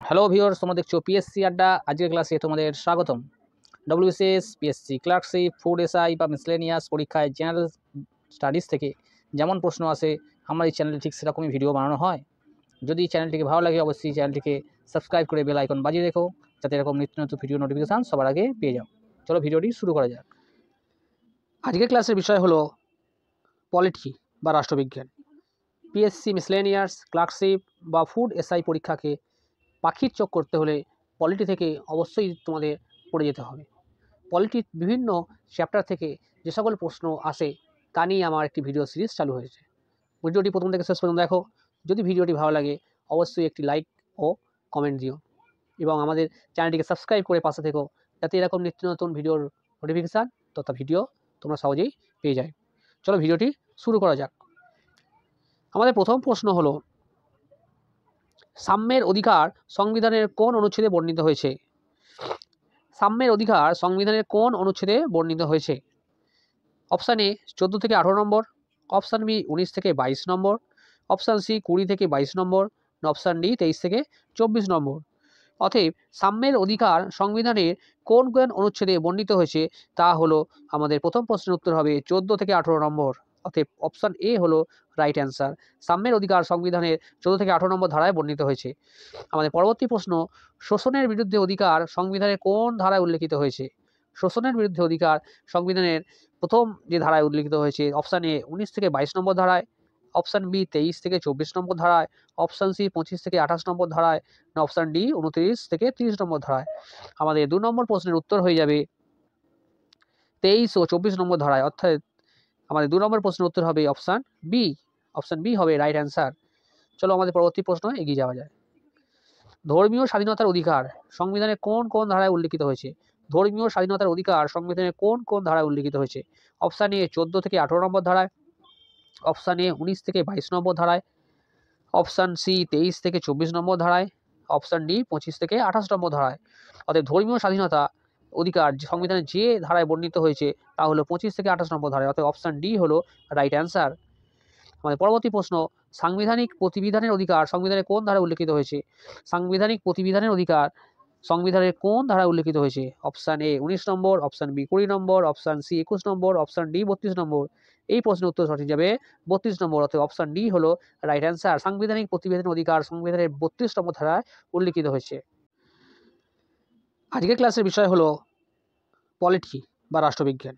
Hello viewers, তোমরা দেখছো PSC আড্ডা। আজকের ক্লাসে তোমাদের স্বাগতম। WBCS, PSC clerkship, food SI বা মিসলেনিয়াস পরীক্ষায় জেনারেল স্টাডিজ থেকে যেমন প্রশ্ন আসে আমার এই চ্যানেলে ঠিক সেরকমই ভিডিও বানানো হয়। যদি চ্যানেলটিকে ভালো লাগে অবশ্যই চ্যানেলটিকে সাবস্ক্রাইব করে বেল আইকন বাজিয়ে রেখো, যাতে এরকম নিত্য নতুন ভিডিও নোটিফিকেশান সবার আগে পেয়ে যাও। চলো ভিডিওটি শুরু করা যাক। আজকের ক্লাসের বিষয় হলো পলিটি বা রাষ্ট্রবিজ্ঞান। পিএসসি মিসলেনিয়াস, ক্লার্কশিপ বা ফুড এসআই পরীক্ষাকে পাখির চোখ করতে হলে পলিটি থেকে অবশ্যই তোমাদের পড়ে যেতে হবে। পলিটির বিভিন্ন চ্যাপ্টার থেকে যে সকল প্রশ্ন আসে তা নিয়ে আমার একটি ভিডিও সিরিজ চালু হয়েছে। ভিডিওটি প্রথম থেকে শেষ পর্যন্ত দেখো। যদি ভিডিওটি ভালো লাগে অবশ্যই একটি লাইক ও কমেন্ট দিও এবং আমাদের চ্যানেলটিকে সাবস্ক্রাইব করে পাশে থেকো, যাতে এরকম নিত্য নতুন ভিডিওর নোটিফিকেশান তথা ভিডিও তোমরা সহজেই পেয়ে যায়। চলো ভিডিওটি শুরু করা যাক। আমাদের প্রথম প্রশ্ন হলো, সাম্যের অধিকার সংবিধানের কোন অনুচ্ছেদে বর্ণিত হয়েছে? সাম্যের অধিকার সংবিধানের কোন অনুচ্ছেদে বর্ণিত হয়েছে? অপশান এ 14 থেকে 18 নম্বর, অপশান বি 19 থেকে 22 নম্বর, অপশান সি 20 থেকে 22 নম্বর, অপশান ডি 23 থেকে 24 নম্বর। অতএব সাম্যের অধিকার সংবিধানের কোন কোন অনুচ্ছেদে বর্ণিত হয়েছে তা হলো আমাদের প্রথম প্রশ্নের উত্তর হবে 14 থেকে 18 নম্বর। অতএব অপশান এ হলো রাইট অ্যান্সার। সাম্যের অধিকার সংবিধানের 14 থেকে 18 নম্বর ধারায় বর্ণিত হয়েছে। আমাদের পরবর্তী প্রশ্ন, শোষণের বিরুদ্ধে অধিকার সংবিধানের কোন ধারায় উল্লেখিত হয়েছে? শোষণের বিরুদ্ধে অধিকার সংবিধানের প্রথম যে ধারায় উল্লেখিত হয়েছে অপশান এ 19 থেকে 22 নম্বর ধারায়, অপশান বি 23 থেকে 24 নম্বর ধারায়, অপশান সি 25 থেকে 28 নম্বর ধারায়, না অপশান ডি 29 থেকে 30 নম্বর ধারায়। আমাদের 2 নম্বর প্রশ্নের উত্তর হয়ে যাবে 23 ও 24 নম্বর ধারায়। অর্থাৎ আমাদের 2 নম্বর প্রশ্নের উত্তর হবে অপশান বি। অপশান বি হবে রাইট অ্যান্সার। চলো আমাদের পরবর্তী প্রশ্ন এগিয়ে যাওয়া যায়। ধর্মীয় স্বাধীনতার অধিকার সংবিধানের কোন কোন ধারায় উল্লেখিত হয়েছে? ধর্মীয় স্বাধীনতার অধিকার সংবিধানের কোন কোন ধারায় উল্লেখিত হয়েছে? অপশান এ 14 থেকে 18 নম্বর ধারায়, অপশান এ 19 থেকে 22 নম্বর ধারায়, অপশান সি 23 থেকে 24 নম্বর ধারায়, অপশান ডি 25 থেকে 28 নম্বর ধারায়। অর্থাৎ ধর্মীয় স্বাধীনতা অধিকার সংবিধানের যে ধারায় বর্ণিত হয়েছে তা হলো 25 থেকে 28 নম্বর ধারায়। অর্থাৎ অপশান ডি হলো রাইট অ্যান্সার। আমাদের পরবর্তী প্রশ্ন, সাংবিধানিক প্রতিবিধানের অধিকার সংবিধানের কোন ধারায় উল্লেখিত হয়েছে? সাংবিধানিক প্রতিবিধানের অধিকার সংবিধানের কোন ধারায় উল্লেখিত হয়েছে? অপশান এ 19 নম্বর, অপশান বি 20 নম্বর, অপশান সি 21 নম্বর, অপশান ডি 32 নম্বর। এই প্রশ্নের উত্তর সঠিক যাবে 32 নম্বর। অর্থাৎ অপশান ডি হলো রাইট অ্যান্সার। সাংবিধানিক প্রতিবিধানের অধিকার সংবিধানের 32 নম্বর ধারায় উল্লেখিত হয়েছে। আজকের ক্লাসের বিষয় হলো পলিটি বা রাষ্ট্রবিজ্ঞান।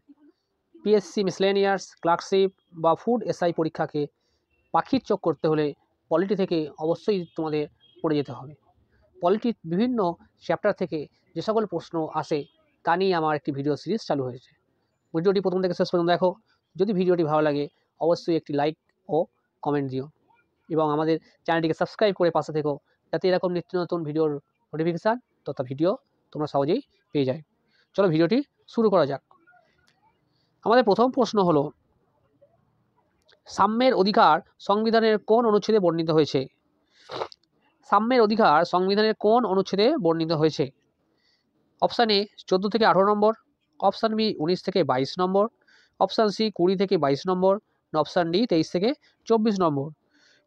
পিএসসি মিসলেনিয়াস, ক্লার্কশিপ বা ফুড এসআই পরীক্ষাকে পাখির চোখ করতে হলে পলিটি থেকে অবশ্যই তোমাদের পড়ে যেতে হবে। পলিটির বিভিন্ন চ্যাপ্টার থেকে যে সকল প্রশ্ন আসে তা নিয়ে আমার একটি ভিডিও সিরিজ চালু হয়েছে। ভিডিওটি প্রথম থেকে শেষ পর্যন্ত দেখো। যদি ভিডিওটি ভালো লাগে অবশ্যই একটি লাইক ও কমেন্ট দিও এবং আমাদের চ্যানেলটিকে সাবস্ক্রাইব করে পাশে থেকো, যাতে এরকম নিত্য নতুন ভিডিওর নোটিফিকেশান তথা ভিডিও তোমরা সহজেই পেয়ে যায়। চলো ভিডিওটি শুরু করা যাক। আমাদের প্রথম প্রশ্ন হলো, সাম্যের অধিকার সংবিধানের কোন অনুচ্ছেদে বর্ণিত হয়েছে? সাম্যের অধিকার সংবিধানের কোন অনুচ্ছেদে বর্ণিত হয়েছে? অপশান এ 14 থেকে 18 নম্বর, অপশান বি 19 থেকে 22 নম্বর, অপশান সি 20 থেকে 22 নম্বর, অপশান ডি 23 থেকে 24 নম্বর।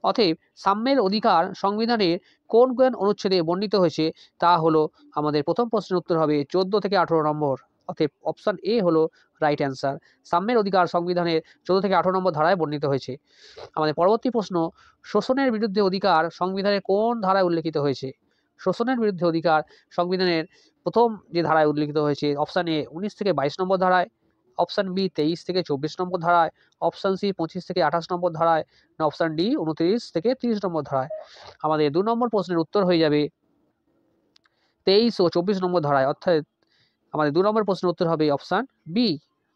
অতএব সাম্যের অধিকার সংবিধানের কোন কোন অনুচ্ছেদে বর্ণিত হয়েছে তা হলো আমাদের প্রথম প্রশ্নের উত্তর হবে 14 থেকে 18 নম্বর। অতএব অপশান এ হলো রাইট অ্যান্সার। সাম্যের অধিকার সংবিধানের 14 থেকে 18 নম্বর ধারায় বর্ণিত হয়েছে। আমাদের পরবর্তী প্রশ্ন, শোষণের বিরুদ্ধে অধিকার সংবিধানের কোন ধারায় উল্লেখিত হয়েছে? শোষণের বিরুদ্ধে অধিকার সংবিধানের প্রথম যে ধারায় উল্লেখিত হয়েছে অপশান এ 19 থেকে 22 নম্বর ধারায়, অপশান বি 23 থেকে 24 নম্বর ধারায়, অপশান সি 25 থেকে 28 নম্বর ধারায়, না অপশান ডি 29 থেকে 30 নম্বর ধারায়। আমাদের 2 নম্বর প্রশ্নের উত্তর হয়ে যাবে 23 ও 24 নম্বর ধারায়। অর্থাৎ আমাদের 2 নম্বর প্রশ্নের উত্তর হবে অপশান বি।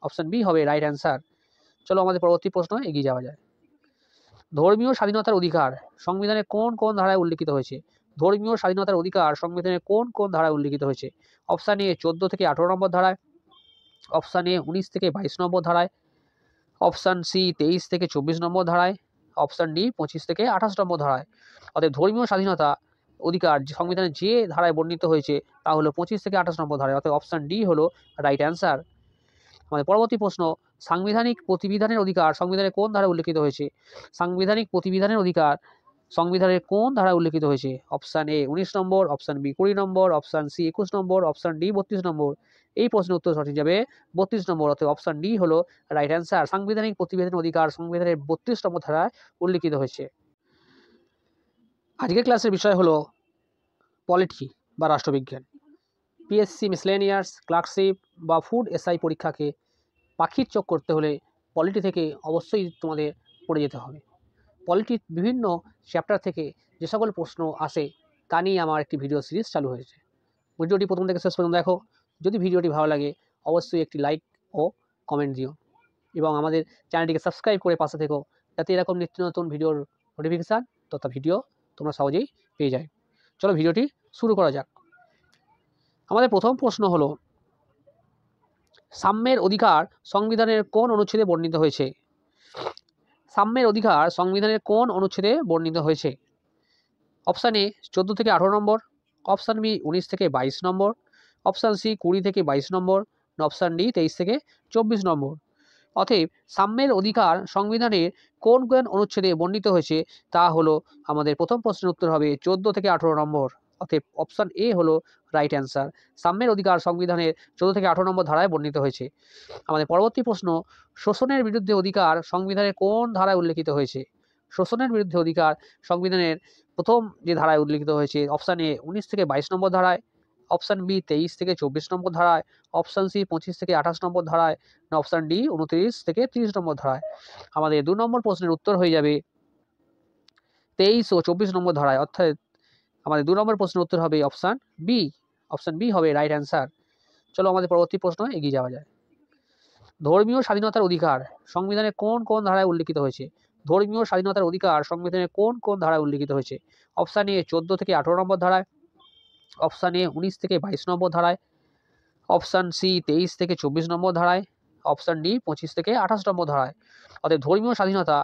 অপশান বি হবে রাইট অ্যান্সার। চলো আমাদের পরবর্তী প্রশ্ন এগিয়ে যাওয়া যায়। ধর্মীয় স্বাধীনতার অধিকার সংবিধানের কোন কোন ধারায় উল্লেখিত হয়েছে? ধর্মীয় স্বাধীনতার অধিকার সংবিধানের কোন কোন ধারায় উল্লেখিত হয়েছে? অপশান এ 14 থেকে 18 নম্বর ধারায়, অপশান এ 19 থেকে 22 নম্বর ধারায়, অপশান সি 23 থেকে 24 নম্বর ধারায়, অপশান ডি 25 থেকে 28 নম্বর ধারায়। অর্থাৎ ধর্মীয় স্বাধীনতা অধিকার সংবিধানের যে ধারায় বর্ণিত হয়েছে তা হলো 25 থেকে 28 নম্বর ধারায়। অর্থাৎ অপশান ডি হলো রাইট অ্যান্সার। আমাদের পরবর্তী প্রশ্ন, সাংবিধানিক প্রতিবিধানের অধিকার সংবিধানের কোন ধারায় উল্লেখিত হয়েছে? সাংবিধানিক প্রতিবিধানের অধিকার সংবিধানের কোন ধারায় উল্লেখিত হয়েছে? অপশান এ 19 নম্বর, অপশান বি 20 নম্বর, অপশান সি 21 নম্বর, অপশান ডি 32 নম্বর। এই প্রশ্নের উত্তর সঠিক যাবে 32 নম্বর, অর্থাৎ অপশান ডি হলো রাইট অ্যান্সার। সাংবিধানিক প্রতিবেদনের অধিকার সংবিধানের 32 নম্বর ধারায় উল্লেখিত হয়েছে। আজকের ক্লাসের বিষয় হলো পলিটি বা রাষ্ট্রবিজ্ঞান। পিএসসি মিসলেনিয়াস, ক্লার্কশিপ বা ফুড এসআই পরীক্ষাকে পাখির চোখ করতে হলে পলিটি থেকে অবশ্যই তোমাদের পড়ে যেতে হবে। পলিটির বিভিন্ন চ্যাপ্টার থেকে যে সকল প্রশ্ন আসে তা নিয়ে আমার একটি ভিডিও সিরিজ চালু হয়েছে। ভিডিওটি প্রথম থেকে শেষ পর্যন্ত দেখো। যদি ভিডিওটি ভালো লাগে অবশ্যই একটি লাইক ও কমেন্ট দিও এবং আমাদের চ্যানেলটিকে সাবস্ক্রাইব করে পাশে থেকো, যাতে এরকম নিত্য নতুন ভিডিওর নোটিফিকেশান তথা ভিডিও তোমরা সহজেই পেয়ে যায়। চলো ভিডিওটি শুরু করা যাক। আমাদের প্রথম প্রশ্ন হলো, সাম্যের অধিকার সংবিধানের কোন অনুচ্ছেদে বর্ণিত হয়েছে? সাম্যের অধিকার সংবিধানের কোন অনুচ্ছেদে বর্ণিত হয়েছে? অপশান এ 14 থেকে 18 নম্বর, অপশান বি 19 থেকে 22 নম্বর, অপশান সি 20 থেকে 22 নম্বর, অপশান ডি 23 থেকে 24 নম্বর। অতএব সাম্যের অধিকার সংবিধানের কোন কোন অনুচ্ছেদে বর্ণিত হয়েছে তা হলো আমাদের প্রথম প্রশ্নের উত্তর হবে 14 থেকে 18 নম্বর। অতএব অপশান এ হলো রাইট অ্যান্সার। সাম্যের অধিকার সংবিধানের 14 থেকে 18 নম্বর ধারায় বর্ণিত হয়েছে। আমাদের পরবর্তী প্রশ্ন, শোষণের বিরুদ্ধে অধিকার সংবিধানের কোন ধারায় উল্লেখিত হয়েছে? শোষণের বিরুদ্ধে অধিকার সংবিধানের প্রথম যে ধারায় উল্লেখিত হয়েছে অপশান এ 19 থেকে 22 নম্বর ধারায়, অপশান বি 23 থেকে 24 নম্বর ধারায়, অপশান সি 25 থেকে 28 নম্বর ধারায়, অপশান ডি 29 থেকে 30 নম্বর ধারায়। আমাদের 2 নম্বর প্রশ্নের উত্তর হয়ে যাবে 23 ও 24 নম্বর ধারায়, অর্থাৎ আমাদের 2 নম্বর প্রশ্নের উত্তর হবে অপশান বি। অপশান বি হবে রাইট অ্যান্সার। চলো আমাদের পরবর্তী প্রশ্ন এগিয়ে যাওয়া যায়। ধর্মীয় স্বাধীনতার অধিকার সংবিধানের কোন কোন ধারায় উল্লেখিত হয়েছে? ধর্মীয় স্বাধীনতার অধিকার সংবিধানের কোন কোন ধারায় উল্লেখিত হয়েছে? অপশান এ 14 থেকে 18 নম্বর ধারায়, অপশান এ 19 থেকে 22 নম্বর ধারায়, অপশান সি 23 থেকে 24 নম্বর ধারায়, অপশান ডি 25 থেকে 28 নম্বর ধারায়। অর্থাৎ ধর্মীয় স্বাধীনতা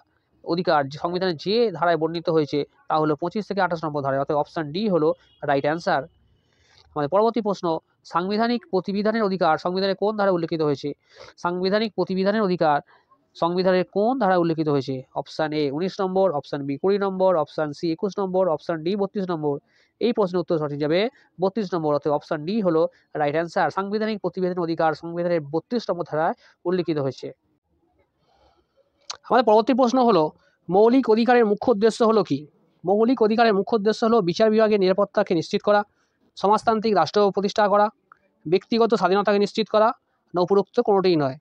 অধিকার সংবিধানের যে ধারায় বর্ণিত হয়েছে তা হলো 25 থেকে 28 নম্বর ধারায়, অর্থাৎ অপশান ডি হলো রাইট অ্যান্সার। আমাদের পরবর্তী প্রশ্ন, সাংবিধানিক প্রতিবিধানের অধিকার সংবিধানের কোন ধারায় উল্লেখিত হয়েছে? সাংবিধানিক প্রতিবিধানের অধিকার সংবিধানের কোন ধারায় উল্লেখিত হয়েছে? অপশান এ 19 নম্বর, অপশান বি 20 নম্বর, অপশান সি 21 নম্বর, অপশান ডি 32 নম্বর। এই প্রশ্নের উত্তর সঠিক যাবে 32 নম্বর, অর্থাৎ অপশান ডি হলো রাইট অ্যান্সার। সাংবিধানিক প্রতিবিধানের অধিকার সংবিধানের 32 নম্বর ধারায় উল্লেখিত হয়েছে। আমাদের পরবর্তী প্রশ্ন হলো, মৌলিক অধিকারের মুখ্য উদ্দেশ্য হলো কি? মৌলিক অধিকারের মুখ্য উদ্দেশ্য হলো বিচার বিভাগের নিরাপত্তাকে নিশ্চিত করা, সমাজতান্ত্রিক রাষ্ট্র প্রতিষ্ঠা করা, ব্যক্তিগত স্বাধীনতাকে নিশ্চিত করা, না উপরোক্ত কোনোটিই নয়।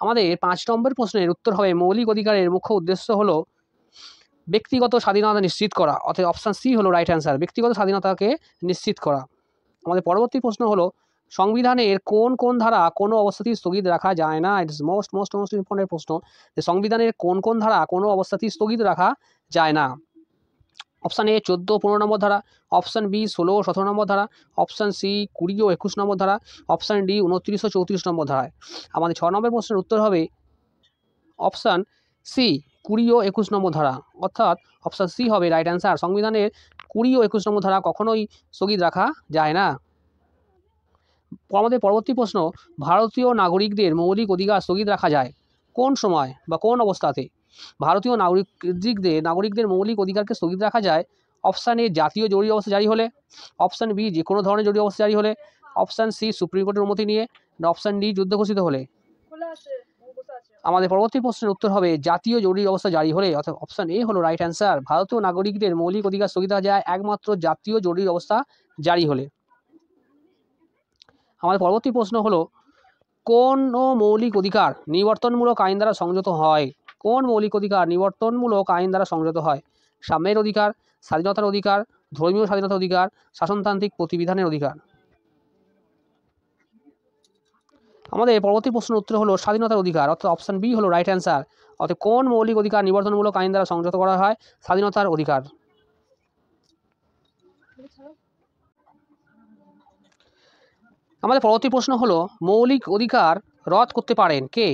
আমাদের 5 নম্বর প্রশ্নের উত্তর হবে মৌলিক অধিকারের মুখ্য উদ্দেশ্য হলো ব্যক্তিগত স্বাধীনতা নিশ্চিত করা, অর্থাৎ অপশান সি হলো রাইট অ্যান্সার, ব্যক্তিগত স্বাধীনতাকে নিশ্চিত করা। আমাদের পরবর্তী প্রশ্ন হলো, সংবিধানের কোন কোন ধারা কোনো অবস্থাতেই স্থগিত রাখা যায় না? ইট ইস মোস্ট ইম্পর্টেন্ট প্রশ্ন, যে সংবিধানের কোন কোন ধারা কোনো অবস্থাতেই স্থগিত রাখা যায় না। অপশান এ 14 ও 15 নম্বর ধারা, অপশান বি 16 ও 17 নম্বর ধারা, অপশান সি 20 ও 21 নম্বর ধারা, অপশান ডি 29 ও 34 নম্বর ধারায়। আমাদের 6 নম্বর প্রশ্নের উত্তর হবে অপশান সি 20 ও 21 নম্বর ধারা, অর্থাৎ অপশান সি হবে রাইট অ্যান্সার। সংবিধানের 20 ও 21 নম্বর ধারা কখনোই স্থগিত রাখা যায় না। আমাদের পরবর্তী প্রশ্ন, ভারতীয় নাগরিকদের মৌলিক অধিকার স্থগিত রাখা যায় কোন সময় বা কোন অবস্থাতে? ভারতীয় নাগরিকদের মৌলিক অধিকারকে স্থগিত রাখা যায় অপশান এ জাতীয় জরুরি অবস্থা জারি হলে, অপশান বি যে কোনো ধরনের জরুরি অবস্থা জারি হলে, অপশান সি সুপ্রিম কোর্টের অনুমতি নিয়ে, অপশান ডি যুদ্ধ ঘোষিত হলে। আমাদের পরবর্তী প্রশ্নের উত্তর হবে জাতীয় জরুরি অবস্থা জারি হলে, অর্থাৎ অপশান এ হলো রাইট অ্যান্সার। ভারতীয় নাগরিকদের মৌলিক অধিকার স্থগিত রাখা যায় একমাত্র জাতীয় জরুরি অবস্থা জারি হলে। আমাদের পরবর্তী প্রশ্ন হলো, কোন মৌলিক অধিকার নিবর্তনমূলক আইন দ্বারা সংযত হয়? কোন মৌলিক অধিকার নিবর্তনমূলক আইন দ্বারা সংযত হয়? সাম্যের অধিকার, স্বাধীনতার অধিকার, ধর্মীয় স্বাধীনতার অধিকার, শাসনতান্ত্রিক প্রতিবিধানের অধিকার। আমাদের পরবর্তী প্রশ্নের উত্তর হলো স্বাধীনতার অধিকার, অর্থাৎ অপশান বি হলো রাইট অ্যান্সার। অর্থাৎ কোন মৌলিক অধিকার নিবর্তনমূলক আইন দ্বারা সংযত করা হয়? স্বাধীনতার অধিকার। আমাদের পরবর্তী প্রশ্ন হলো, মৌলিক অধিকার রদ করতে পারেন কে?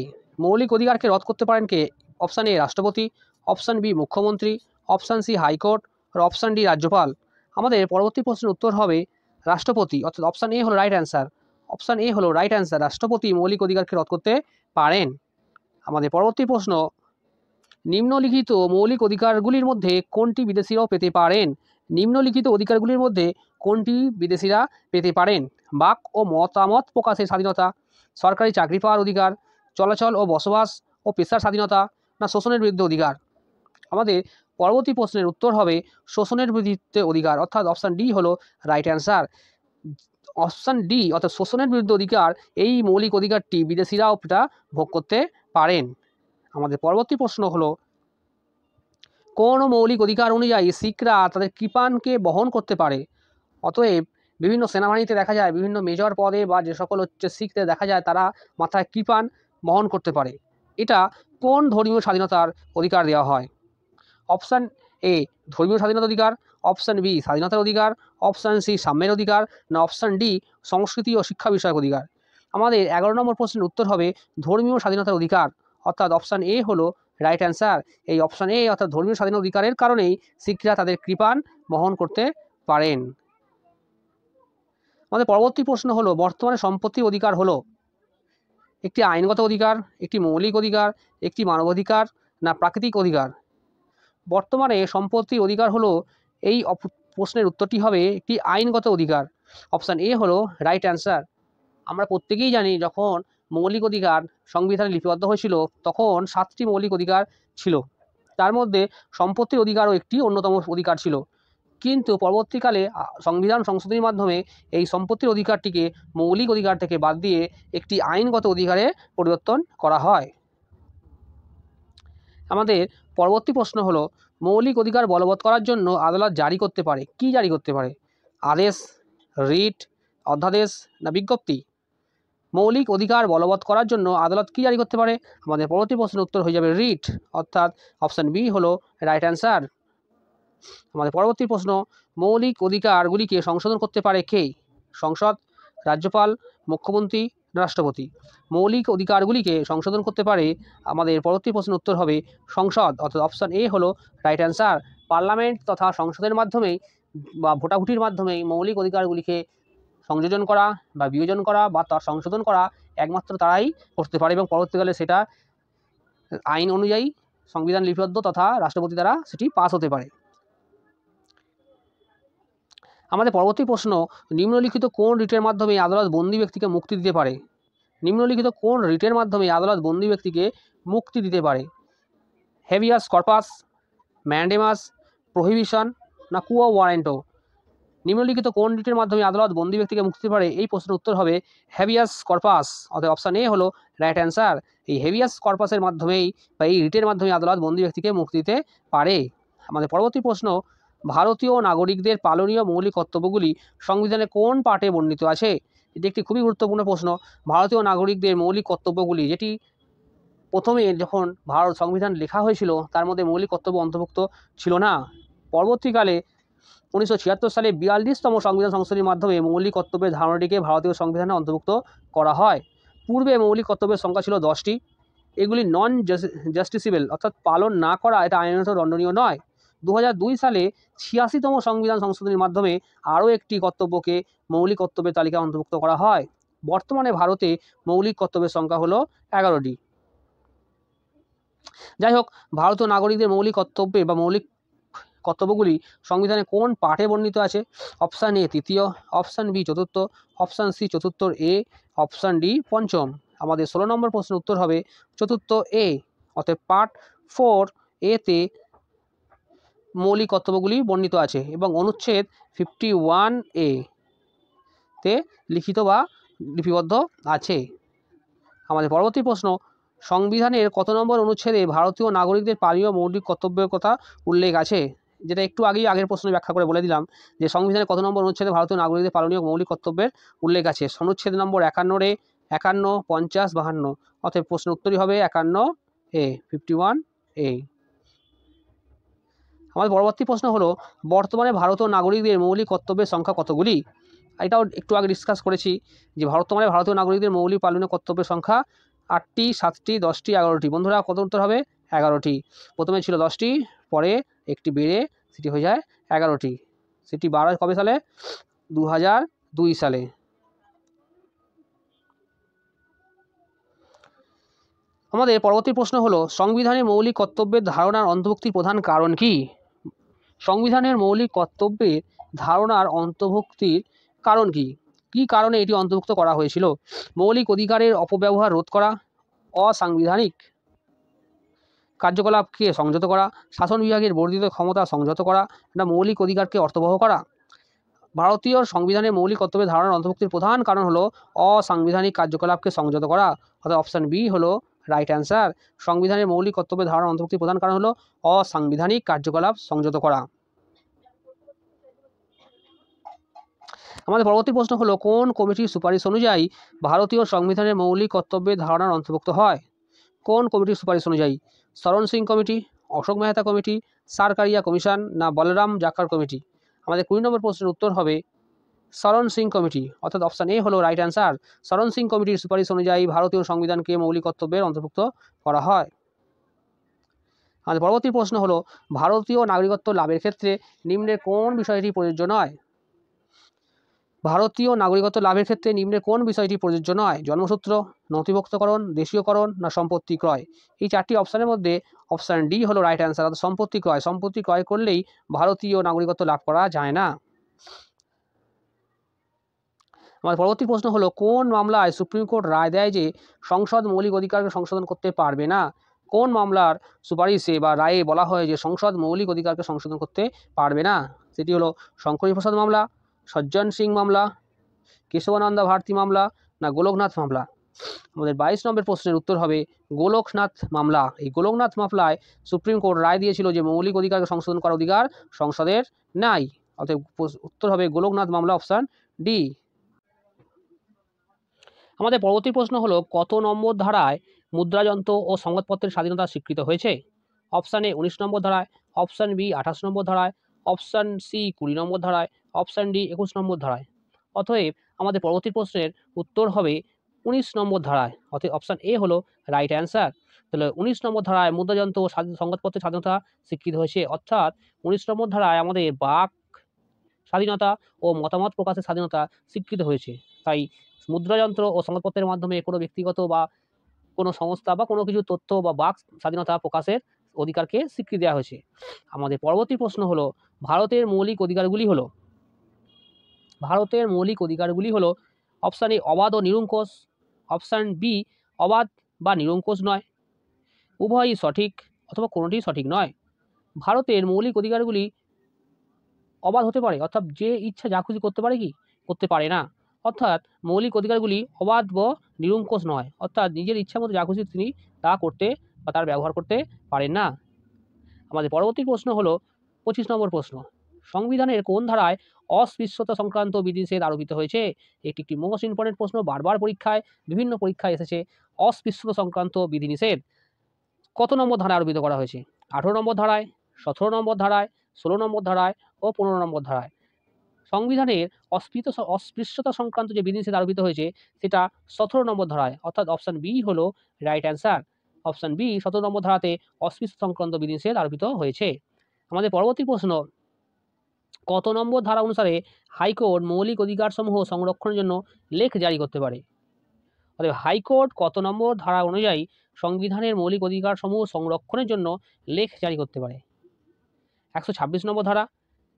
মৌলিক অধিকারকে রদ করতে পারেন কে? অপশান এ রাষ্ট্রপতি, অপশান বি মুখ্যমন্ত্রী, অপশান সি হাইকোর্ট, আর অপশান ডি রাজ্যপাল। আমাদের পরবর্তী প্রশ্নের উত্তর হবে রাষ্ট্রপতি, অর্থাৎ অপশান এ হলো রাইট অ্যান্সার। অপশান এ হলো রাইট অ্যান্সার, রাষ্ট্রপতি মৌলিক অধিকারকে রদ করতে পারেন। আমাদের পরবর্তী প্রশ্ন, নিম্নলিখিত মৌলিক অধিকারগুলির মধ্যে কোনটি বিদেশিরাও পেতে পারেন? নিম্নলিখিত অধিকারগুলির মধ্যে কোনটি বিদেশিরা পেতে পারেন? বাক ও মতামত প্রকাশের স্বাধীনতা, সরকারি চাকরি পাওয়ার অধিকার, চলাচল ও বসবাস ও পেশার স্বাধীনতা, না শোষণের বিরুদ্ধে অধিকার? আমাদের পরবর্তী প্রশ্নের উত্তর হবে শোষণের বিরুদ্ধে অধিকার, অর্থাৎ অপশান ডি হলো রাইট অ্যান্সার। অপশান ডি অর্থাৎ শোষণের বিরুদ্ধে অধিকার, এই মৌলিক অধিকারটি বিদেশিরাও এটা ভোগ করতে পারেন। আমাদের পরবর্তী প্রশ্ন হলো কোন মৌলিক অধিকার অনুযায়ী শিখরা তাদের কৃপানকে বহন করতে পারে? অতএব বিভিন্ন সেনাবাহিনীতে দেখা যায় বিভিন্ন মেজর পদে বা যে সকল শিখদের দেখা যায় তারা মাথায় কৃপান বহন করতে পারে। এটা কোন ধর্মীয় স্বাধীনতার অধিকার দেওয়া হয়? অপশান এ ধর্মীয় স্বাধীনতার অধিকার, অপশান বি স্বাধীনতার অধিকার, অপশান সি সাম্যের অধিকার, না অপশান ডি সংস্কৃতি ও শিক্ষা বিষয়ক অধিকার? আমাদের 11 নম্বর প্রশ্নের উত্তর হবে ধর্মীয় স্বাধীনতার অধিকার, অর্থাৎ অপশান এ হলো রাইট অ্যান্সার। এই অপশান এ অর্থাৎ ধর্মীয় স্বাধীনতা অধিকারের কারণেই শিখরা তাদের কৃপান বহন করতে পারেন। আমাদের পরবর্তী প্রশ্ন হলো বর্তমানে সম্পত্তির অধিকার হলো একটি আইনগত অধিকার, একটি মৌলিক অধিকার, একটি মানবাধিকার, না প্রাকৃতিক অধিকার? বর্তমানে সম্পত্তির অধিকার হলো এই প্রশ্নের উত্তরটি হবে একটি আইনগত অধিকার। অপশান এ হলো রাইট অ্যান্সার। আমরা প্রত্যেকেই জানি যখন মৌলিক অধিকার সংবিধানে লিপিবদ্ধ হয়েছিল তখন 7টি মৌলিক অধিকার ছিল, তার মধ্যে সম্পত্তির অধিকারও একটি অন্যতম অধিকার ছিল। কিন্তু পরবর্তীকালে সংবিধান সংশোধনীর মাধ্যমে এই সম্পত্তির অধিকারটিকে মৌলিক অধিকার থেকে বাদ দিয়ে একটি আইনগত অধিকারে পরিবর্তন করা হয়। আমাদের পরবর্তী প্রশ্ন হলো মৌলিক অধিকার বলবৎ করার জন্য আদালত জারি করতে পারে, কি জারি করতে পারে? আদেশ, রিট, অধ্যাদেশ, না বিজ্ঞপ্তি? মৌলিক অধিকার বলবৎ করার জন্য আদালত কি জারি করতে পারে? আমাদের পরবর্তী প্রশ্নের উত্তর হয়ে যাবে রিট, অর্থাৎ অপশান বি হলো রাইট অ্যান্সার। আমাদের পরবর্তী প্রশ্ন মৌলিক অধিকারগুলিকে সংশোধন করতে পারে কে? সংসদ, রাজ্যপাল, মুখ্যমন্ত্রী, রাষ্ট্রপতি? মৌলিক অধিকারগুলিকে সংশোধন করতে পারে আমাদের পরবর্তী প্রশ্নের উত্তর হবে সংসদ, অর্থাৎ অপশান এ হলো রাইট অ্যান্সার। পার্লামেন্ট তথা সংসদের মাধ্যমেই বা ভোটাভুটির মাধ্যমেই মৌলিক অধিকারগুলিকে সংযোজন করা বা বিয়োজন করা বা তার সংশোধন করা একমাত্র তারাই করতে পারে এবং পরবর্তীকালে সেটা আইন অনুযায়ী সংবিধান লিপিবদ্ধ তথা রাষ্ট্রপতি দ্বারা সেটি পাস হতে পারে। আমাদের পরবর্তী প্রশ্ন নিম্নলিখিত কোন রিটের মাধ্যমে আদালত বন্দী ব্যক্তিকে মুক্তি দিতে পারে? নিম্নলিখিত কোন রিটের মাধ্যমে আদালত বন্দী ব্যক্তিকে মুক্তি দিতে পারে? হেভিয়াস কর্পাস, ম্যান্ডেমাস, প্রহিবিশন, না কুয়ো ওয়ারেন্টো? নিম্নলিখিত কোন রিটের মাধ্যমে আদালত বন্দী ব্যক্তিকে মুক্তি দিতে পারে? এই প্রশ্নের উত্তর হবে হেভিয়াস কর্পাস, অর্থাৎ অপশান এ হলো রাইট অ্যান্সার। এই হেভিয়াস কর্পাসের মাধ্যমেই বা এই রিটের মাধ্যমে আদালত বন্দী ব্যক্তিকে মুক্তি দিতে পারে। আমাদের পরবর্তী প্রশ্ন ভারতীয় নাগরিকদের পালনীয় মৌলিক কর্তব্যগুলি সংবিধানে কোন পার্টে বর্ণিত আছে? এটি একটি খুবই গুরুত্বপূর্ণ প্রশ্ন। ভারতীয় নাগরিকদের মৌলিক কর্তব্যগুলি, যেটি প্রথমে যখন ভারত সংবিধান লেখা হয়েছিল তার মধ্যে মৌলিক কর্তব্য অন্তর্ভুক্ত ছিল না। পরবর্তীকালে 1976 সালে 42তম সংবিধান সংশোধনীর মাধ্যমে মৌলিক কর্তব্যের ধারণাটিকে ভারতীয় সংবিধানে অন্তর্ভুক্ত করা হয়। পূর্বে মৌলিক কর্তব্যের সংখ্যা ছিল 10টি। এগুলি নন জাস্টিসেবল, অর্থাৎ পালন না করা এটা আইনত দণ্ডনীয় নয়। 2002 সালে 86তম সংবিধান সংশোধনীর মাধ্যমে আরও একটি কর্তব্যকে মৌলিক কর্তব্যের তালিকায় অন্তর্ভুক্ত করা হয়। বর্তমানে ভারতে মৌলিক কর্তব্যের সংখ্যা হলো 11টি। যাই হোক, ভারতীয় নাগরিকদের মৌলিক কর্তব্যে বা মৌলিক কর্তব্যগুলি সংবিধানে কোন পাঠে বর্ণিত আছে? অপশান এ তৃতীয়, অপশান বি চতুর্থ, অপশান সি চতুর্থ এ, অপশান ডি পঞ্চম। আমাদের 16 নম্বর প্রশ্নের উত্তর হবে চতুর্থ এ, অর্থাৎ পার্ট 4 এতে মৌলিক কর্তব্যগুলি বর্ণিত আছে এবং অনুচ্ছেদ 51 এ তে লিখিত বা লিপিবদ্ধ আছে। আমাদের পরবর্তী প্রশ্ন সংবিধানের কত নম্বর অনুচ্ছেদে ভারতীয় নাগরিকদের পালনীয় মৌলিক কর্তব্যের কথা উল্লেখ আছে? যেটা একটু আগের প্রশ্নে ব্যাখ্যা করে বলে দিলাম যে সংবিধানের কত নম্বর অনুচ্ছেদে ভারতীয় নাগরিকদের পালনীয় মৌলিক কর্তব্যের উল্লেখ আছে। অনুচ্ছেদ নম্বর 51 এ, 51, 50, 52, অর্থাৎ প্রশ্ন উত্তরই হবে 51 এ, 51 এ। আমাদের পরবর্তী প্রশ্ন হলো বর্তমানে ভারতীয় নাগরিকদের মৌলিক কর্তব্যের সংখ্যা কতগুলি? এটাও একটু আগে ডিসকাস করেছি যে বর্তমানে ভারতীয় নাগরিকদের মৌলিক পালনীয় কর্তব্যের সংখ্যা 8টি, 7টি, 10টি, 11টি। বন্ধুরা কত উত্তর হবে? 11টি। প্রথমে ছিল 10টি, পরে একটি বেড়ে সেটি হয়ে যায় 11টি। সেটি বাড়া কবে সালে? 2002 সালে। আমাদের পরবর্তী প্রশ্ন হলো সংবিধানে মৌলিক কর্তব্যের ধারণার অন্তর্ভুক্তির প্রধান কারণ কি? সংবিধানের মৌলিক কর্তব্যের ধারণার অন্তর্ভুক্তির কারণ কি? কি কারণে এটি অন্তর্ভুক্ত করা হয়েছিল? মৌলিক অধিকারের অপব্যবহার রোধ করা, অসাংবিধানিক কার্যকলাপকে সংযত করা, শাসন বিভাগের বর্ধিত ক্ষমতা সংযত করা, না মৌলিক অধিকারকে অর্থবহ করা। ভারতীয় সংবিধানের মৌলিক কর্তব্যের ধারণার অন্তর্ভুক্তির প্রধান কারণ হলো অসাংবিধানিক কার্যকলাপকে সংযত করা, অর্থাৎ অপশন বি হলো রাইট অ্যান্সার। সংবিধানের মৌলিক কর্তব্যের ধারণার অন্তর্ভুক্তির প্রধান কারণ হলো অসাংবিধানিক কার্যকলাপ সংযত করা। আমাদের পরবর্তী প্রশ্ন হলো কোন কমিটির সুপারিশ অনুযায়ী ভারতীয় সংবিধানের মৌলিক কর্তব্যের ধারণার অন্তর্ভুক্ত হয়? কোন কমিটির সুপারিশ অনুযায়ী? Sharan Singh committee, Ashok Mehta committee, Sarkaria commission, না বলরাম জাখড় কমিটি? আমাদের 20 নম্বর প্রশ্নের উত্তর হবে শরণ সিং কমিটি, অর্থাৎ অপশন এ হলো রাইট অ্যান্সার। শরণ সিং কমিটির সুপারিশ অনুযায়ী ভারতীয় সংবিধানকে মৌলিক কর্তব্যের অন্তর্ভুক্ত করা হয়। আমাদের পরবর্তী প্রশ্ন হলো ভারতীয় নাগরিকত্ব লাভের ক্ষেত্রে নিম্নের কোন বিষয়টি প্রযোজ্য নয়? ভারতীয় নাগরিকত্ব লাভের ক্ষেত্রে নিম্নের কোন বিষয়টি প্রযোজ্য নয়? জন্মসূত্র, নথিভুক্তকরণ, দেশীয়করণ, না সম্পত্তি ক্রয়? এই চারটি অপশনের মধ্যে অপশন ডি হলো রাইট অ্যান্সার, অর্থাৎ সম্পত্তি ক্রয়। সম্পত্তি ক্রয় করলেই ভারতীয় নাগরিকত্ব লাভ করা যায় না। আমাদের পরবর্তী প্রশ্ন হলো কোন মামলায় সুপ্রিম কোর্ট রায় দেয় যে সংসদ মৌলিক অধিকারকে সংশোধন করতে পারবে না? কোন মামলার সুপারিশে বা রায়ে বলা হয় যে সংসদ মৌলিক অধিকারকে সংশোধন করতে পারবে না? সেটি হলো শঙ্করী প্রসাদ মামলা, সজ্জন সিং মামলা, কেশবানন্দ ভারতী মামলা, না গোলকনাথ মামলা? আমাদের 22 নম্বর প্রশ্নের উত্তর হবে গোলকনাথ মামলা। এই গোলকনাথ মামলায় সুপ্রিম কোর্ট রায় দিয়েছিল যে মৌলিক অধিকারকে সংশোধন করার অধিকার সংসদের নাই, অর্থাৎ উত্তর হবে গোলকনাথ মামলা, অপশন ডি। আমাদের পরবর্তী প্রশ্ন হলো কত নম্বর ধারায় মুদ্রাযন্ত্র ও সংবাদপত্রের স্বাধীনতা স্বীকৃত হয়েছে? অপশান এ 19 নম্বর ধারায়, অপশান বি 28 নম্বর ধারায়, অপশান সি 20 নম্বর ধারায়, অপশান ডি 21 নম্বর ধারায়। অতএব আমাদের পরবর্তী প্রশ্নের উত্তর হবে 19 নম্বর ধারায়, অতএব অপশান এ হলো রাইট অ্যান্সার। তাহলে 19 নম্বর ধারায় মুদ্রাযন্ত্র ও সংবাদপত্রের স্বাধীনতা স্বীকৃত হয়েছে, অর্থাৎ 19 নম্বর ধারায় আমাদের বাক স্বাধীনতা ও মতামত প্রকাশের স্বাধীনতা স্বীকৃত হয়েছে। তাই মুদ্রাযন্ত্র ও সংবাদপত্রের মাধ্যমে কোনো ব্যক্তিগত বা কোনো সংস্থা বা কোনো কিছু তথ্য বা বাক স্বাধীনতা প্রকাশের অধিকারকে স্বীকৃতি দেওয়া হয়েছে। আমাদের পরবর্তী প্রশ্ন হলো ভারতের মৌলিক অধিকারগুলি হলো অপশান এ অবাধ ও নিরঙ্কুশ, অপশান বি অবাধ বা নিরঙ্কুশ নয়, উভয়ই সঠিক অথবা কোনোটিই সঠিক নয়। ভারতের মৌলিক অধিকারগুলি অবাধ হতে পারে, অর্থাৎ যে ইচ্ছা যা খুশি করতে পারে কি করতে পারে না, অর্থাৎ মৌলিক অধিকারগুলি অবাধ বা নিরঙ্কুশ নয়, অর্থাৎ নিজের ইচ্ছা মতো যা খুশি তিনি তা করতে বা তার ব্যবহার করতে পারেন না। আমাদের পরবর্তী প্রশ্ন হলো 25 নম্বর প্রশ্ন, সংবিধানের কোন ধারায় অস্পৃশ্যতা সংক্রান্ত বিধিনিষেধ আরোপিত হয়েছে? এটি একটি মোস্ট ইম্পর্টেন্ট প্রশ্ন, বারবার বিভিন্ন পরীক্ষায় এসেছে। অস্পৃশ্যতা সংক্রান্ত বিধিনিষেধ কত নম্বর ধারায় আরোপিত করা হয়েছে? 18 নম্বর ধারায়, 17 নম্বর ধারায়, 16 নম্বর ধারায় ও 15 নম্বর ধারায়। সংবিধানের অস্পৃশ্যতা সংক্রান্ত যে বিধিনিষেধ আরোপিত হয়েছে সেটা 17 নম্বর ধারায়, অর্থাৎ অপশান বি হলো রাইট অ্যান্সার। অপশান বি 17 নম্বর ধারাতে অস্পৃশ্য সংক্রান্ত বিধিনিষেধ আরোপিত হয়েছে। আমাদের পরবর্তী প্রশ্ন, কত নম্বর ধারা অনুসারে হাইকোর্ট মৌলিক অধিকারসমূহ সংরক্ষণের জন্য লেখ জারি করতে পারে? অতএব হাইকোর্ট কত নম্বর ধারা অনুযায়ী সংবিধানের মৌলিক অধিকারসমূহ সংরক্ষণের জন্য লেখ জারি করতে পারে? 126 নম্বর ধারা,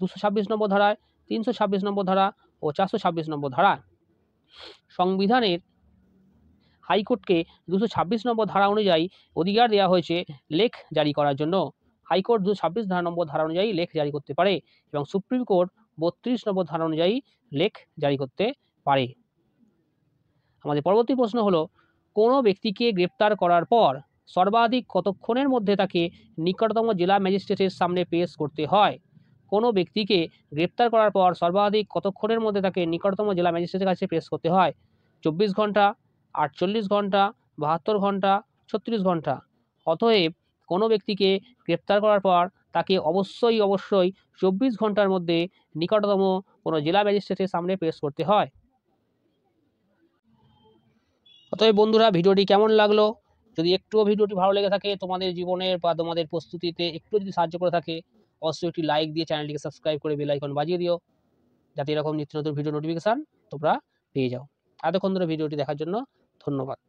226 নম্বর ধারায়, 326 নম্বর ধারা ও 426 নম্বর ধারা। সংবিধানের হাইকোর্টকে 226 নম্বর ধারা অনুযায়ী অধিকার দেওয়া হয়েছে লেখ জারি করার জন্য। হাইকোর্ট 226 নম্বর ধারা অনুযায়ী লেখ জারি করতে পারে এবং সুপ্রিম কোর্ট 32 নম্বর ধারা অনুযায়ী লেখ জারি করতে পারে। আমাদের পরবর্তী প্রশ্ন হলো কোনো ব্যক্তিকে গ্রেপ্তার করার পর সর্বাধিক কতক্ষণের মধ্যে তাকে নিকটতম জেলা ম্যাজিস্ট্রেটের সামনে পেশ করতে হয়? কোনো ব্যক্তিকে গ্রেপ্তার করার পর সর্বাধিক কতক্ষণের মধ্যে তাকে নিকটতম জেলা ম্যাজিস্ট্রেটের কাছে পেশ করতে হয়? 24 ঘন্টা, 48 ঘন্টা, 72 ঘন্টা, 36 ঘন্টা। অতএব কোনো ব্যক্তিকে গ্রেপ্তার করার পর তাকে অবশ্যই 24 ঘন্টার মধ্যে নিকটতম কোনো জেলা ম্যাজিস্ট্রেটের সামনে পেশ করতে হয়। অতএব বন্ধুরা, ভিডিওটি কেমন লাগলো? যদি একটুও ভিডিওটি ভালো লেগে থাকে, তোমাদের জীবনের বা তোমাদের প্রস্তুতিতে একটু যদি সাহায্য করে থাকে, অবশ্যই একটি লাইক দিয়ে চ্যানেলটিকে সাবস্ক্রাইব করে বেল আইকন বাজিয়ে দিও, যাতে এরকম নিত্য নতুন ভিডিও নোটিফিকেশান তোমরা পেয়ে যাও। এতক্ষণ ধরে ভিডিওটি দেখার জন্য ধন্যবাদ।